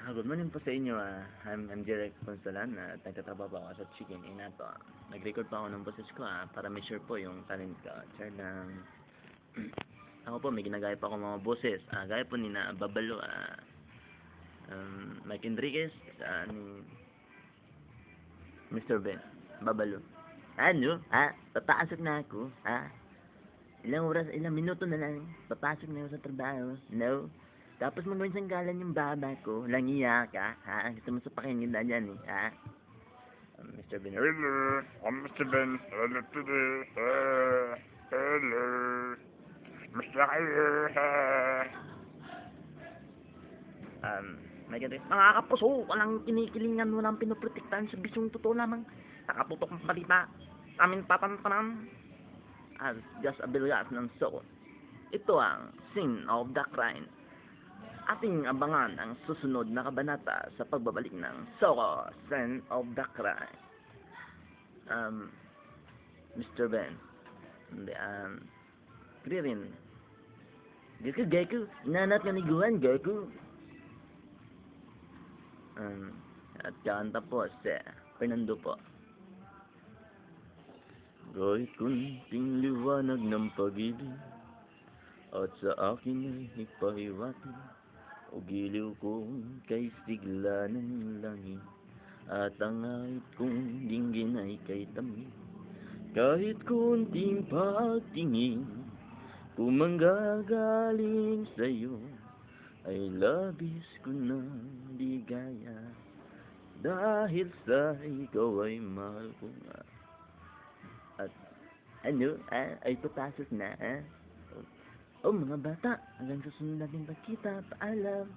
Good morning po sa inyo. I'm Derek Consolan at nagtatrabaho ako sa Chicken Inn na to. Nag-record pa ako ng boses ko para may sure po yung talent ko. Sure lang. Ako po, may ginagaya pa ako mga boses. Gaya po ni na Babalo, Mike Enriquez, ni Mr. Ben. Babalo. Ano? Papasok na ako. Ilang oras, ilang minuto na lang. Papasok na ako sa trabaho. No? Tapos magawin sanggalan yung baba ko. Langiya ka, Gusto mo sa pakinggan na dyan, Mr. Ben. Hello, I'm Mr. Ben. Hello today. Hello. Mr. May ganito. Mga kapuso, walang kinikilingan, walang pinoprotektahan sa bisyong totoo lamang. Nakatutok ng balita. Amin tatantanan. As just a bilgas ng soko. Ito ang scene of the crime. Ating abangan ang susunod na kabanata sa pagbabalik ng Soko, Scene of the Crime. Mr. Ben. Kririn. Geku. Inanat ka ni Guhan, Geku. At kanta po si Fernando po. Kahit kunting liwanag ng pag-ibig at sa akin ay ipahiwatig o giliw kong kay sigla ng langit at ang ahit kong dinggin ay kay tamis. Kahit kunting pagtingin kung manggagaling sa'yo ay labis ko na ligaya dahil sa ikaw ay mahal ko nga. At ay papasok na, mga bata, hanggang susunod natin pagkita. Paalam.